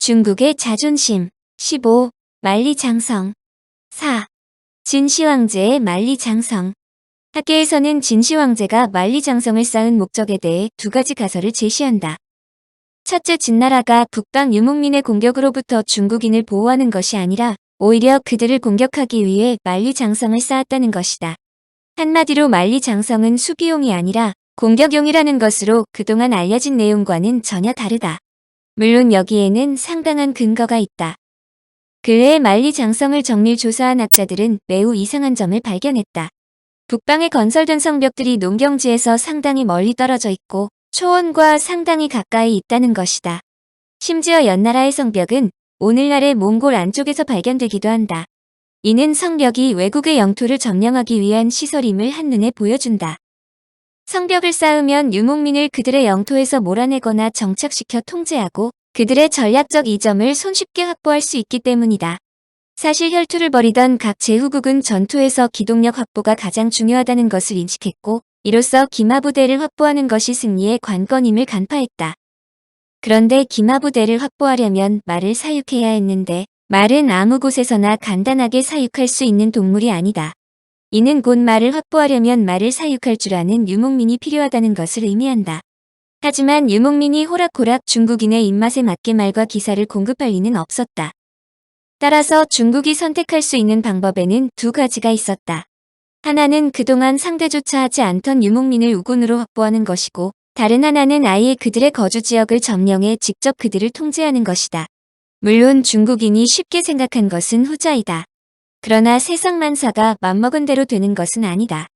중국의 자존심. 15. 만리장성. 4. 진시황제의 만리장성. 학계에서는 진시황제가 만리장성을 쌓은 목적에 대해 두 가지 가설을 제시한다. 첫째, 진나라가 북방 유목민의 공격으로부터 중국인을 보호하는 것이 아니라 오히려 그들을 공격하기 위해 만리장성을 쌓았다는 것이다. 한마디로 만리장성은 수비용이 아니라 공격용이라는 것으로 그동안 알려진 내용과는 전혀 다르다. 물론 여기에는 상당한 근거가 있다. 근래에 만리장성을 정밀 조사한 학자들은 매우 이상한 점을 발견했다. 북방에 건설된 성벽들이 농경지에서 상당히 멀리 떨어져 있고 초원과 상당히 가까이 있다는 것이다. 심지어 연나라의 성벽은 오늘날의 몽골 안쪽에서 발견되기도 한다. 이는 성벽이 외국의 영토를 점령하기 위한 시설임을 한눈에 보여준다. 성벽을 쌓으면 유목민을 그들의 영토에서 몰아내거나 정착시켜 통제하고 그들의 전략적 이점을 손쉽게 확보할 수 있기 때문이다. 사실 혈투를 벌이던 각 제후국은 전투에서 기동력 확보가 가장 중요하다는 것을 인식했고 이로써 기마부대를 확보하는 것이 승리의 관건임을 간파했다. 그런데 기마부대를 확보하려면 말을 사육해야 했는데 말은 아무 곳에서나 간단하게 사육할 수 있는 동물이 아니다. 이는 곧 말을 확보하려면 말을 사육할 줄 아는 유목민이 필요하다는 것을 의미한다. 하지만 유목민이 호락호락 중국인의 입맛에 맞게 말과 기사를 공급할 리는 없었다. 따라서 중국이 선택할 수 있는 방법에는 두 가지가 있었다. 하나는 그동안 상대조차 하지 않던 유목민을 우군으로 확보하는 것이고 다른 하나는 아예 그들의 거주지역을 점령해 직접 그들을 통제하는 것이다. 물론 중국인이 쉽게 생각한 것은 후자이다. 그러나 세상만사가 맘먹은 대로 되는 것은 아니다.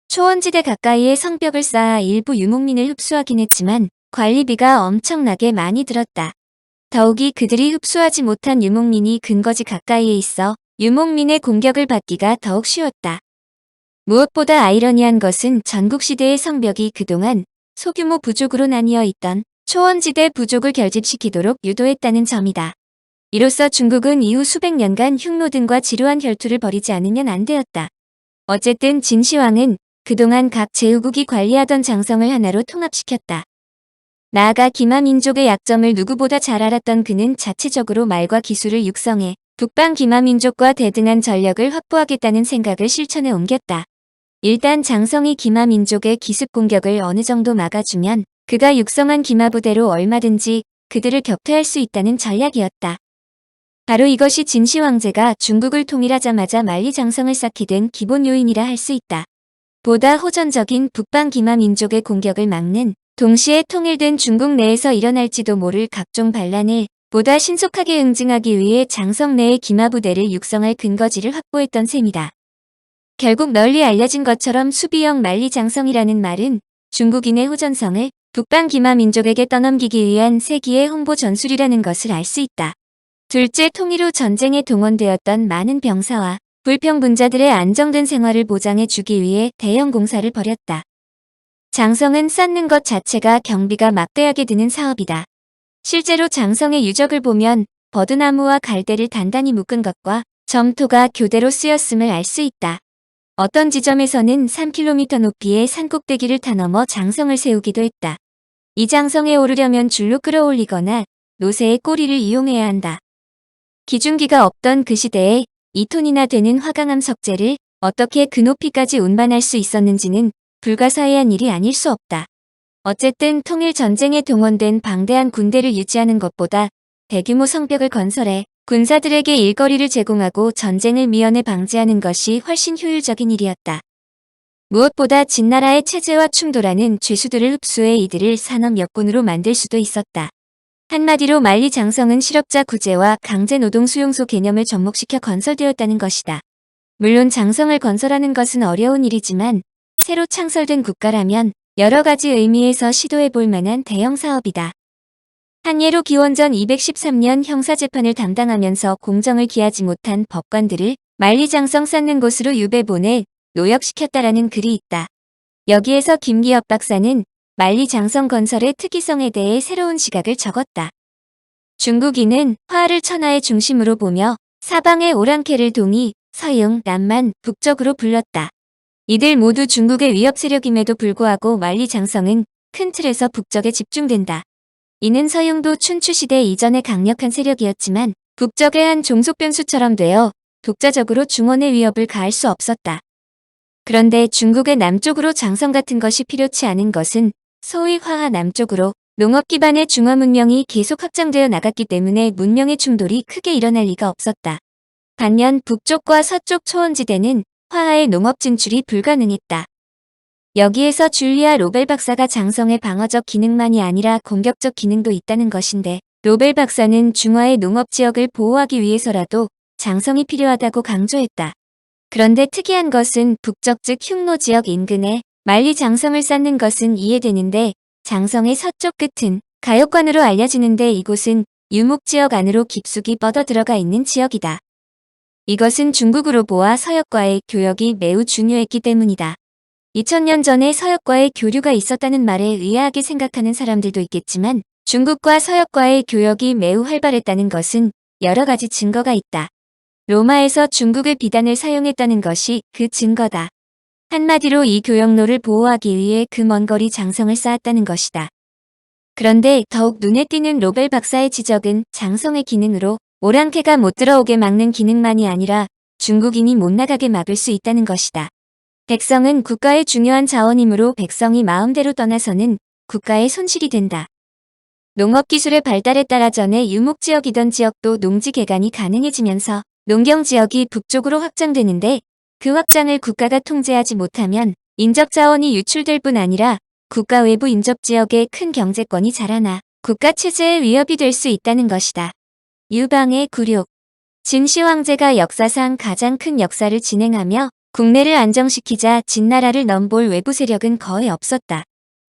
초원지대 가까이에 성벽을 쌓아 일부 유목민을 흡수하긴 했지만 관리비가 엄청나게 많이 들었다. 더욱이 그들이 흡수하지 못한 유목민이 근거지 가까이에 있어 유목민의 공격을 받기가 더욱 쉬웠다. 무엇보다 아이러니한 것은 전국시대의 성벽이 그동안 소규모 부족으로 나뉘어 있던 초원지대 부족을 결집시키도록 유도했다는 점이다. 이로써 중국은 이후 수백 년간 흉노 등과 지루한 혈투를 벌이지 않으면 안 되었다. 어쨌든 진시황은 그동안 각 제후국이 관리하던 장성을 하나로 통합시켰다. 나아가 기마민족의 약점을 누구보다 잘 알았던 그는 자체적으로 말과 기술을 육성해 북방 기마민족과 대등한 전력을 확보하겠다는 생각을 실천에 옮겼다. 일단 장성이 기마민족의 기습 공격을 어느 정도 막아주면 그가 육성한 기마부대로 얼마든지 그들을 격퇴할 수 있다는 전략이었다. 바로 이것이 진시황제가 중국을 통일하자마자 만리장성을 쌓게 된 기본 요인이라 할 수 있다. 보다 호전적인 북방 기마민족의 공격을 막는 동시에 통일된 중국 내에서 일어날지도 모를 각종 반란을 보다 신속하게 응징하기 위해 장성 내의 기마부대를 육성할 근거지를 확보했던 셈이다. 결국 널리 알려진 것처럼 수비형 만리장성이라는 말은 중국인의 호전성을 북방 기마민족에게 떠넘기기 위한 세기의 홍보 전술이라는 것을 알 수 있다. 둘째, 통일 후 전쟁에 동원되었던 많은 병사와 불평분자들의 안정된 생활을 보장해 주기 위해 대형 공사를 벌였다. 장성은 쌓는 것 자체가 경비가 막대하게 드는 사업이다. 실제로 장성의 유적을 보면 버드나무와 갈대를 단단히 묶은 것과 점토가 교대로 쓰였음을 알 수 있다. 어떤 지점에서는 3km 높이의 산꼭대기를 타넘어 장성을 세우기도 했다. 이 장성에 오르려면 줄로 끌어올리거나 노새의 꼬리를 이용해야 한다. 기중기가 없던 그 시대에 2톤이나 되는 화강암 석재를 어떻게 그 높이까지 운반할 수 있었는지는 불가사의한 일이 아닐 수 없다. 어쨌든 통일 전쟁에 동원된 방대한 군대를 유지하는 것보다 대규모 성벽을 건설해 군사들에게 일거리를 제공하고 전쟁을 미연에 방지하는 것이 훨씬 효율적인 일이었다. 무엇보다 진나라의 체제와 충돌하는 죄수들을 흡수해 이들을 산업 역군으로 만들 수도 있었다. 한마디로 만리장성은 실업자 구제와 강제노동 수용소 개념을 접목시켜 건설되었다는 것이다. 물론 장성을 건설하는 것은 어려운 일이지만 새로 창설된 국가라면 여러 가지 의미에서 시도해볼 만한 대형 사업이다. 한 예로 기원전 213년 형사재판을 담당하면서 공정을 기하지 못한 법관들을 만리장성 쌓는 곳으로 유배 보내 노역시켰다라는 글이 있다. 여기에서 김기엽 박사는 만리장성 건설의 특이성에 대해 새로운 시각을 적었다. 중국인은 화를 천하의 중심으로 보며 사방의 오랑캐를 동이, 서융, 남만, 북쪽으로 불렀다. 이들 모두 중국의 위협 세력임에도 불구하고 만리장성은 큰 틀에서 북쪽에 집중된다. 이는 서용도 춘추시대 이전의 강력한 세력이었지만 북적의 한 종속 변수처럼 되어 독자적으로 중원의 위협을 가할 수 없었다. 그런데 중국의 남쪽으로 장성 같은 것이 필요치 않은 것은 소위 화하 남쪽으로 농업 기반의 중화 문명이 계속 확장되어 나갔기 때문에 문명의 충돌이 크게 일어날 리가 없었다. 반면 북쪽과 서쪽 초원지대는 화하의 농업 진출이 불가능했다. 여기에서 줄리아 로벨 박사가 장성의 방어적 기능만이 아니라 공격적 기능도 있다는 것인데, 로벨 박사는 중화의 농업지역을 보호하기 위해서라도 장성이 필요하다고 강조했다. 그런데 특이한 것은 북적 즉 흉노 지역 인근에 만리 장성을 쌓는 것은 이해되는데, 장성의 서쪽 끝은 가역관으로 알려지는데 이곳은 유목지역 안으로 깊숙이 뻗어 들어가 있는 지역이다. 이것은 중국으로 보아 서역과의 교역이 매우 중요했기 때문이다. 2000년 전에 서역과의 교류가 있었다는 말에 의아하게 생각하는 사람들도 있겠지만 중국과 서역과의 교역이 매우 활발했다는 것은 여러 가지 증거가 있다. 로마에서 중국의 비단을 사용했다는 것이 그 증거다. 한마디로 이 교역로를 보호하기 위해 그 먼 거리 장성을 쌓았다는 것이다. 그런데 더욱 눈에 띄는 로벨 박사의 지적은 장성의 기능으로 오랑캐가 못 들어오게 막는 기능만이 아니라 중국인이 못 나가게 막을 수 있다는 것이다. 백성은 국가의 중요한 자원이므로 백성이 마음대로 떠나서는 국가의 손실이 된다. 농업기술의 발달에 따라 전에 유목지역이던 지역도 농지개간이 가능해지면서 농경지역이 북쪽으로 확장되는데, 그 확장을 국가가 통제하지 못하면 인적자원이 유출될 뿐 아니라 국가 외부 인접지역에 큰 경제권이 자라나 국가체제의 위협이 될 수 있다는 것이다. 유방의 굴욕. 진시 황제가 역사상 가장 큰 역사를 진행하며 국내를 안정시키자 진나라를 넘볼 외부 세력은 거의 없었다.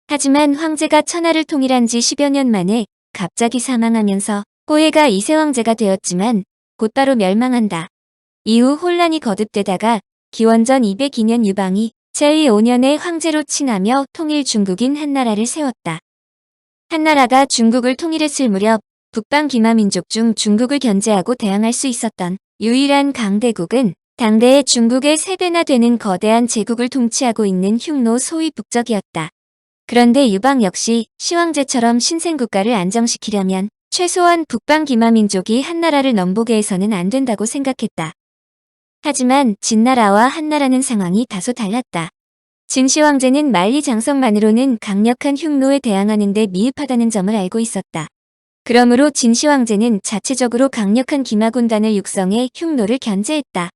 하지만 황제가 천하를 통일한 지 10여 년 만에 갑자기 사망하면서 호해가 이세 황제가 되었지만 곧바로 멸망한다. 이후 혼란이 거듭되다가 기원전 202년 유방이 제2 5년에 황제로 칭하며 통일 중국인 한나라를 세웠다. 한나라가 중국을 통일했을 무렵 북방 귀마민족 중 중국을 견제하고 대항할 수 있었던 유일한 강대국은 당대의 중국의 3배나 되는 거대한 제국을 통치하고 있는 흉노 소위 북적이었다. 그런데 유방 역시 시황제처럼 신생국가를 안정시키려면 최소한 북방 귀마민족이 한나라를 넘보게 해서는 안 된다고 생각했다. 하지만 진나라와 한나라는 상황이 다소 달랐다. 진시 황제는 만리 장성만으로는 강력한 흉노에 대항하는 데 미흡하다는 점을 알고 있었다. 그러므로 진시 황제는 자체적으로 강력한 기마군단을 육성해 흉노를 견제했다.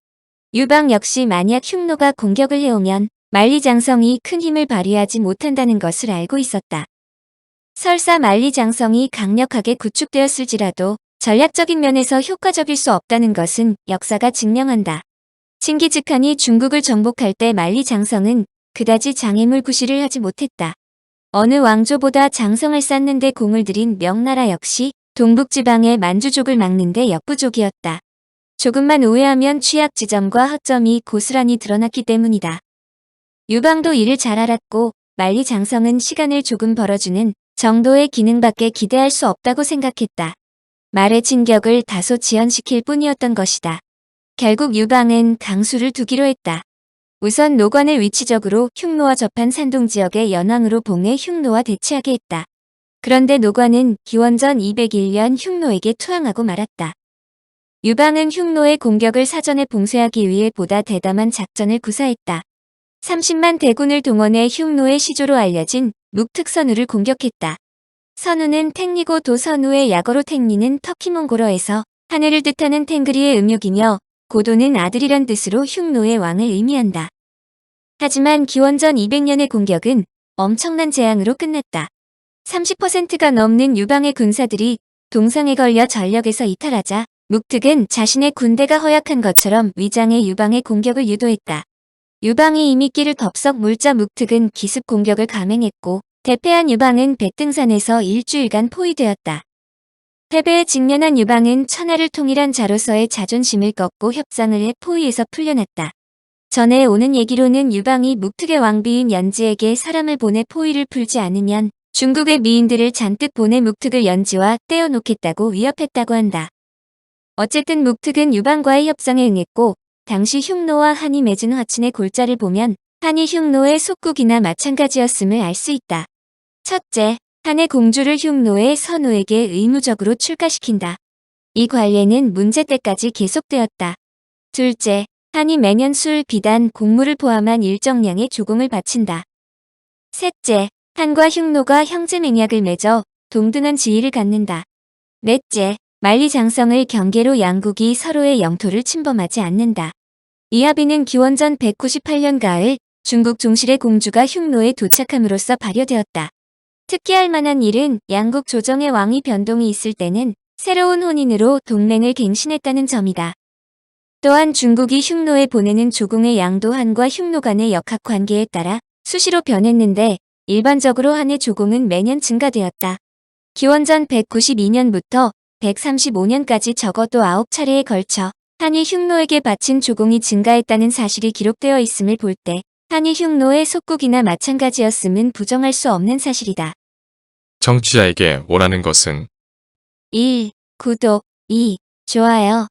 유방 역시 만약 흉노가 공격을 해오면 만리 장성이 큰 힘을 발휘하지 못한다는 것을 알고 있었다. 설사 만리 장성이 강력하게 구축되었을지라도 전략적인 면에서 효과적일 수 없다는 것은 역사가 증명한다. 칭기즈칸이 중국을 정복할 때 만리 장성은 그다지 장애물 구실을 하지 못했다. 어느 왕조보다 장성을 쌓는 데 공을 들인 명나라 역시 동북지방의 만주족을 막는 데 역부족이었다. 조금만 오해하면 취약 지점과 허점이 고스란히 드러났기 때문이다. 유방도 이를 잘 알았고 만리 장성은 시간을 조금 벌어주는 정도의 기능밖에 기대할 수 없다고 생각했다. 말의 진격을 다소 지연시킬 뿐이었던 것이다. 결국 유방은 강수를 두기로 했다. 우선 노관을 위치적으로 흉노와 접한 산동지역의 연왕으로 봉해 흉노와 대치하게 했다. 그런데 노관은 기원전 201년 흉노에게 투항하고 말았다. 유방은 흉노의 공격을 사전에 봉쇄하기 위해 보다 대담한 작전을 구사했다. 30만 대군을 동원해 흉노의 시조로 알려진 묵특선우를 공격했다. 선우는 탱리고 도선우의 약어로 탱리는 터키 몽골어에서 하늘을 뜻하는 탱그리의 음욕이며 고도는 아들이란 뜻으로 흉노의 왕을 의미한다. 하지만 기원전 200년의 공격은 엄청난 재앙으로 끝났다. 30%가 넘는 유방의 군사들이 동상에 걸려 전력에서 이탈하자 묵특은 자신의 군대가 허약한 것처럼 위장해 유방의 공격을 유도했다. 유방이 이미 끼를 덥석 물자 묵특은 기습 공격을 감행했고 대패한 유방은 백등산에서 일주일간 포위되었다. 패배에 직면한 유방은 천하를 통일한 자로서의 자존심을 꺾고 협상을 해 포위에서 풀려났다. 전에 오는 얘기로는 유방이 묵특의 왕비인 연지에게 사람을 보내 포위를 풀지 않으면 중국의 미인들을 잔뜩 보내 묵특을 연지와 떼어놓겠다고 위협했다고 한다. 어쨌든 묵특은 유방과의 협상에 응했고 당시 흉노와 한이 맺은 화친의 골자를 보면 한이 흉노의 속국이나 마찬가지였음을 알 수 있다. 첫째, 한의 공주를 흉노의 선우에게 의무적으로 출가시킨다. 이 관례는 문제 때까지 계속되었다. 둘째, 한이 매년 술, 비단, 곡물을 포함한 일정량의 조공을 바친다. 셋째, 한과 흉노가 형제 맹약을 맺어 동등한 지위를 갖는다. 넷째, 만리장성을 경계로 양국이 서로의 영토를 침범하지 않는다. 이 합의는 기원전 198년 가을 중국 종실의 공주가 흉노에 도착함으로써 발효되었다. 특기할 만한 일은 양국 조정의 왕위 변동이 있을 때는 새로운 혼인으로 동맹을 갱신했다는 점이다. 또한 중국이 흉노에 보내는 조공의 양도 한과 흉노 간의 역학 관계에 따라 수시로 변했는데 일반적으로 한의 조공은 매년 증가되었다. 기원전 192년부터 135년까지 적어도 9차례에 걸쳐 한이 흉노에게 바친 조공이 증가했다는 사실이 기록되어 있음을 볼 때 한이 흉노의 속국이나 마찬가지였음은 부정할 수 없는 사실이다. 청취자에게 원하는 것은 1. 구독 2. 좋아요